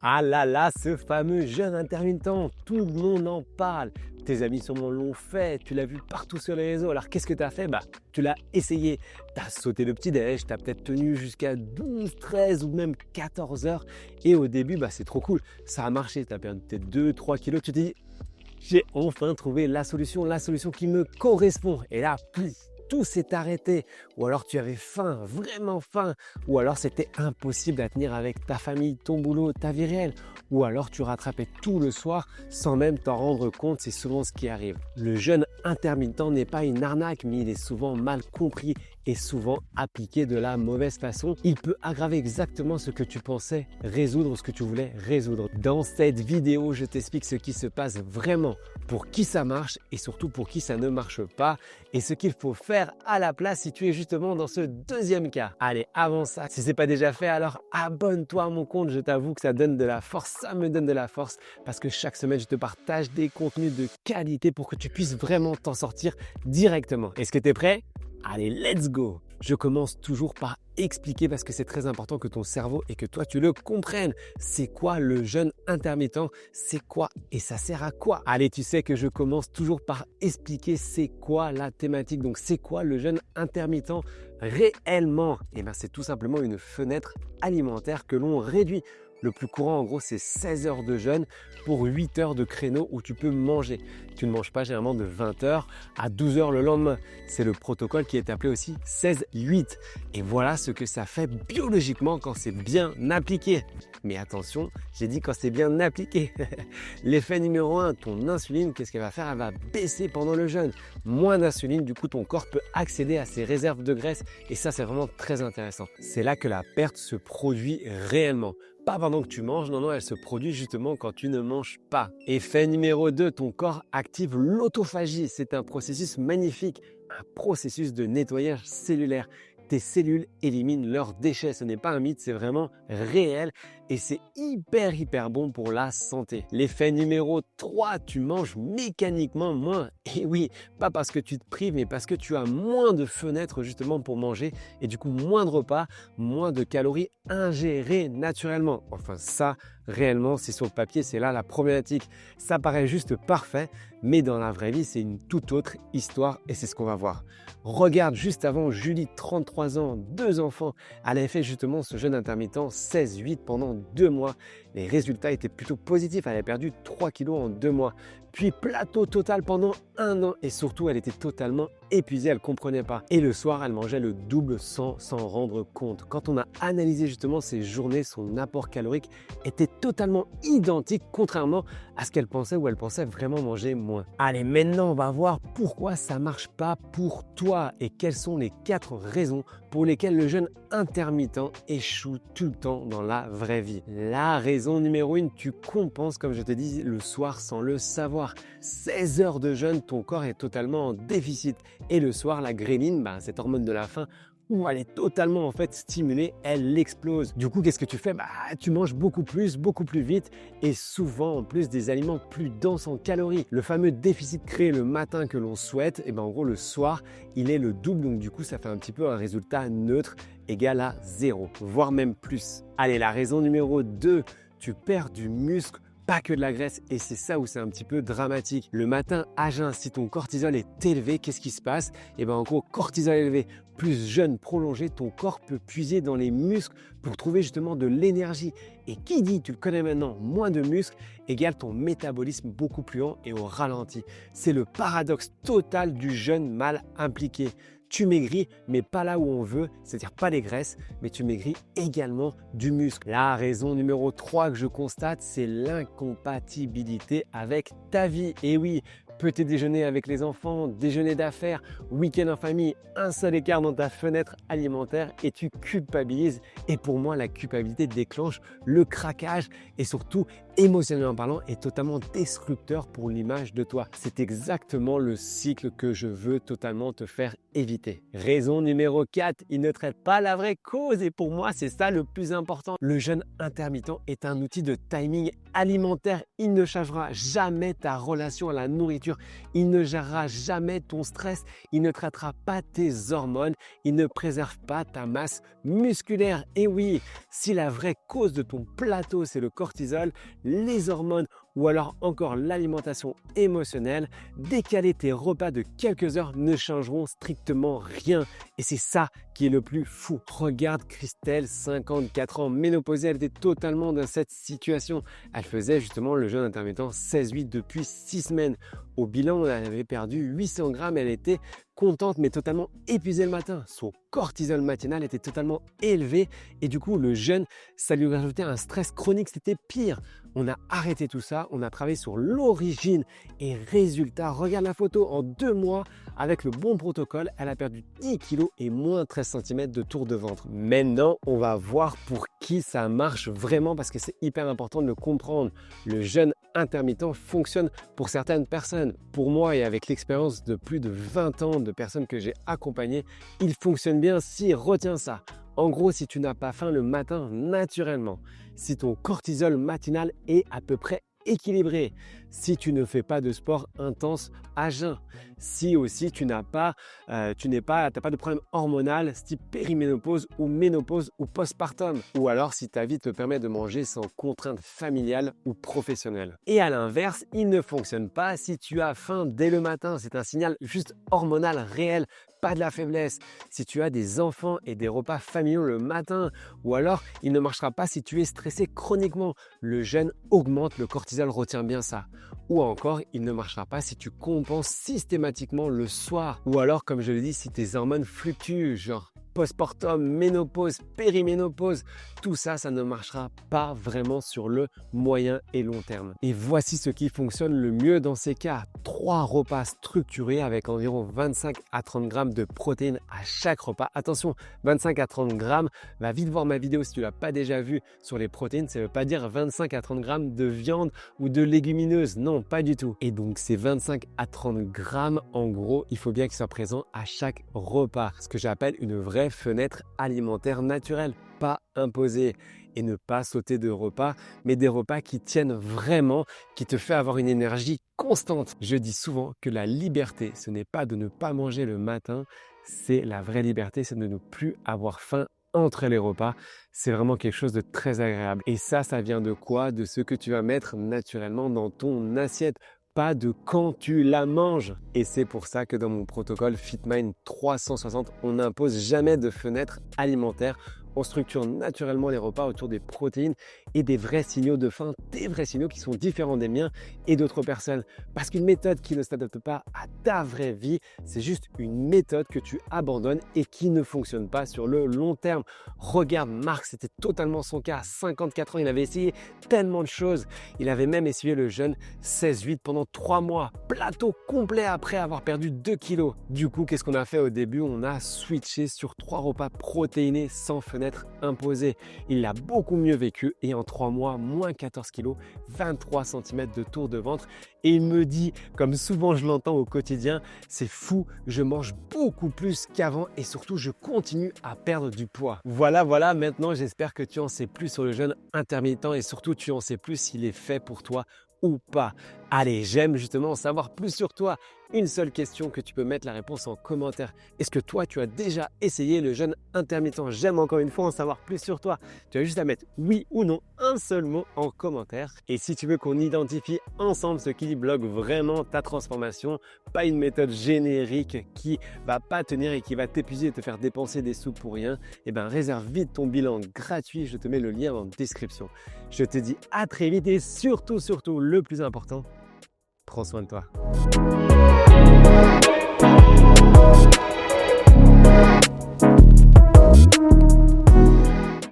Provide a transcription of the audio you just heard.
Ah là là, ce fameux jeûne intermittent, tout le monde en parle. Tes amis sûrement l'ont fait, tu l'as vu partout sur les réseaux. Alors qu'est-ce que tu as fait? Tu l'as essayé. Tu as sauté le petit-déj, tu as peut-être tenu jusqu'à 12, 13 ou même 14 heures. Et au début, c'est trop cool. Ça a marché, tu as perdu peut-être 2, 3 kilos. Tu te dis, j'ai enfin trouvé la solution qui me correspond. Et là, pouf, tout s'est arrêté. Ou alors tu avais faim, vraiment faim. Ou alors c'était impossible à tenir avec ta famille, ton boulot, ta vie réelle. Ou alors tu rattrapais tout le soir sans même t'en rendre compte. C'est souvent ce qui arrive. Le jeûne intermittent n'est pas une arnaque, mais il est souvent mal compris et souvent appliqué de la mauvaise façon. Il peut aggraver exactement ce que tu pensais résoudre, ce que tu voulais résoudre. Dans cette vidéo, je t'explique ce qui se passe vraiment, pour qui ça marche et surtout pour qui ça ne marche pas et ce qu'il faut faire à la place si tu es justement dans ce deuxième cas. Allez, avant ça, si ce n'est pas déjà fait, alors abonne-toi à mon compte. Je t'avoue que ça donne de la force, ça me donne de la force parce que chaque semaine, je te partage des contenus de qualité pour que tu puisses vraiment t'en sortir directement. Est-ce que tu es prêt? Allez, let's go! Je commence toujours par expliquer parce que c'est très important que ton cerveau et que toi tu le comprennes. C'est quoi le jeûne intermittent? C'est quoi et ça sert à quoi? Allez, tu sais que je commence toujours par expliquer c'est quoi la thématique. Donc c'est quoi le jeûne intermittent réellement? C'est tout simplement une fenêtre alimentaire que l'on réduit. Le plus courant, en gros, c'est 16 heures de jeûne pour 8 heures de créneau où tu peux manger. Tu ne manges pas généralement de 20 heures à 12 heures le lendemain. C'est le protocole qui est appelé aussi 16-8. Et voilà ce que ça fait biologiquement quand c'est bien appliqué. Mais attention, j'ai dit quand c'est bien appliqué. L'effet numéro 1, ton insuline, qu'est-ce qu'elle va faire? Elle va baisser pendant le jeûne. Moins d'insuline, du coup, ton corps peut accéder à ses réserves de graisse. Et ça, c'est vraiment très intéressant. C'est là que la perte se produit réellement. Pas pendant que tu manges, non, elle se produit justement quand tu ne manges pas. Effet numéro 2, ton corps active l'autophagie. C'est un processus magnifique, un processus de nettoyage cellulaire. Tes cellules éliminent leurs déchets. Ce n'est pas un mythe, c'est vraiment réel et c'est hyper bon pour la santé. L'effet numéro 3, tu manges mécaniquement moins. Et oui, pas parce que tu te prives, mais parce que tu as moins de fenêtres justement pour manger et du coup moins de repas, moins de calories ingérées naturellement. Enfin ça, réellement, c'est sur le papier, c'est là la problématique. Ça paraît juste parfait, mais dans la vraie vie, c'est une toute autre histoire et c'est ce qu'on va voir. Regarde juste avant Julie, 33 ans, 2 enfants. Elle avait fait justement ce jeûne intermittent 16-8 pendant 2 mois. Les résultats étaient plutôt positifs. Elle avait perdu 3 kilos en 2 mois. Puis plateau total pendant 1 an. Et surtout, elle était totalement épuisée, elle ne comprenait pas. Et le soir, elle mangeait le double sans s'en rendre compte. Quand on a analysé justement ses journées, son apport calorique était totalement identique, contrairement à ce qu'elle pensait, où elle pensait vraiment manger moins. Allez, maintenant, on va voir pourquoi ça ne marche pas pour toi et quelles sont les 4 raisons pour lesquelles le jeûne intermittent échoue tout le temps dans la vraie vie. La raison numéro 1, tu compenses, comme je te dis, le soir sans le savoir. 16 heures de jeûne, ton corps est totalement en déficit. Et le soir, la gréline, cette hormone de la faim, où elle est totalement en fait stimulée, elle explose. Du coup, qu'est-ce que tu fais? Tu manges beaucoup plus vite et souvent en plus des aliments plus denses en calories. Le fameux déficit créé le matin que l'on souhaite, en gros le soir, il est le double. Donc du coup, ça fait un petit peu un résultat neutre égal à 0, voire même plus. Allez, la raison numéro 2, tu perds du muscle, pas que de la graisse, et c'est ça où c'est un petit peu dramatique. Le matin à jeun, si ton cortisol est élevé, qu'est-ce qui se passe? En gros, cortisol élevé plus jeûne prolongé, ton corps peut puiser dans les muscles pour trouver justement de l'énergie. Et qui dit, tu le connais maintenant, moins de muscles égale ton métabolisme beaucoup plus lent et au ralenti. C'est le paradoxe total du jeûne mal impliqué. Tu maigris, mais pas là où on veut, c'est-à-dire pas les graisses, mais tu maigris également du muscle. La raison numéro 3 que je constate, c'est l'incompatibilité avec ta vie. Et oui, petit déjeuner avec les enfants, déjeuner d'affaires, week-end en famille, un seul écart dans ta fenêtre alimentaire et tu culpabilises. Et pour moi, la culpabilité déclenche le craquage et surtout, émotionnellement parlant, est totalement destructeur pour l'image de toi. C'est exactement le cycle que je veux totalement te faire éviter. Raison numéro 4, il ne traite pas la vraie cause et pour moi, c'est ça le plus important. Le jeûne intermittent est un outil de timing alimentaire. Il ne changera jamais ta relation à la nourriture structure. Il ne gérera jamais ton stress, il ne traitera pas tes hormones, il ne préserve pas ta masse musculaire. Et oui, si la vraie cause de ton plateau, c'est le cortisol, les hormones ou alors encore l'alimentation émotionnelle, décaler tes repas de quelques heures ne changeront strictement rien. Et c'est ça qui est le plus fou. Regarde Christelle, 54 ans, ménopausée, elle était totalement dans cette situation. Elle faisait justement le jeûne intermittent 16-8 depuis 6 semaines. Au bilan, elle avait perdu 800 grammes, elle était contente mais totalement épuisée le matin. Son cortisol matinal était totalement élevé et du coup le jeûne, ça lui rajoutait un stress chronique, c'était pire. On a arrêté tout ça, on a travaillé sur l'origine et résultat, regarde la photo, en 2 mois, avec le bon protocole, elle a perdu 10 kg et moins 13 cm de tour de ventre. Maintenant, on va voir pour qui ça marche vraiment parce que c'est hyper important de le comprendre. Le jeûne intermittent fonctionne pour certaines personnes. Pour moi et avec l'expérience de plus de 20 ans de personnes que j'ai accompagnées, il fonctionne bien si, retiens ça. En gros, si tu n'as pas faim le matin naturellement, si ton cortisol matinal est à peu près équilibré, si tu ne fais pas de sport intense à jeun, si aussi tu n'as pas, t'as pas de problème hormonal type périménopause ou ménopause ou postpartum, ou alors si ta vie te permet de manger sans contrainte familiale ou professionnelle. Et à l'inverse, il ne fonctionne pas si tu as faim dès le matin, c'est un signal juste hormonal réel, pas de la faiblesse. Si tu as des enfants et des repas familiaux le matin, ou alors il ne marchera pas si tu es stressé chroniquement. Le jeûne augmente le cortisol, retiens bien ça. Ou encore, il ne marchera pas si tu compenses systématiquement le soir. Ou alors, comme je le dis, si tes hormones fluctuent, genre postpartum, ménopause, périménopause, tout ça, ça ne marchera pas vraiment sur le moyen et long terme. Et voici ce qui fonctionne le mieux dans ces cas. 3 repas structurés avec environ 25 à 30 grammes de protéines à chaque repas. Attention, 25 à 30 grammes, va vite voir ma vidéo si tu ne l'as pas déjà vu sur les protéines. Ça ne veut pas dire 25 à 30 grammes de viande ou de légumineuses. Non, pas du tout. Et donc, ces 25 à 30 grammes, en gros, il faut bien qu'ils soient présents à chaque repas. Ce que j'appelle une vraie fenêtre alimentaire naturelle, pas imposée. Et ne pas sauter de repas, mais des repas qui tiennent vraiment, qui te fait avoir une énergie constante. Je dis souvent que la liberté, ce n'est pas de ne pas manger le matin, c'est la vraie liberté, c'est de ne plus avoir faim entre les repas. C'est vraiment quelque chose de très agréable. Et ça vient de quoi? De ce que tu vas mettre naturellement dans ton assiette. Pas de quand tu la manges. Et c'est pour ça que dans mon protocole FitMind 360, on n'impose jamais de fenêtre alimentaire. On structure naturellement les repas autour des protéines et des vrais signaux de faim, des vrais signaux qui sont différents des miens et d'autres personnes. Parce qu'une méthode qui ne s'adapte pas à ta vraie vie, c'est juste une méthode que tu abandonnes et qui ne fonctionne pas sur le long terme. Regarde Marc, c'était totalement son cas. À 54 ans, il avait essayé tellement de choses. Il avait même essuyé le jeûne 16-8 pendant 3 mois. Plateau complet après avoir perdu 2 kilos. Du coup, qu'est-ce qu'on a fait au début? On a switché sur 3 repas protéinés sans fenêtre imposée. Il l'a beaucoup mieux vécu et en 3 mois, moins 14 kg, 23 cm de tour de ventre. Et il me dit, comme souvent je l'entends au quotidien, c'est fou, je mange beaucoup plus qu'avant et surtout je continue à perdre du poids. Voilà, maintenant j'espère que tu en sais plus sur le jeûne intermittent et surtout tu en sais plus s'il est fait pour toi ou pas. Allez, j'aime justement en savoir plus sur toi. Une seule question que tu peux mettre la réponse en commentaire. Est-ce que toi, tu as déjà essayé le jeûne intermittent? J'aime encore une fois en savoir plus sur toi. Tu as juste à mettre oui ou non, un seul mot en commentaire. Et si tu veux qu'on identifie ensemble ce qui bloque vraiment ta transformation, pas une méthode générique qui va pas tenir et qui va t'épuiser et te faire dépenser des sous pour rien, eh ben réserve vite ton bilan gratuit. Je te mets le lien en description. Je te dis à très vite et surtout, le plus important, prends soin de toi.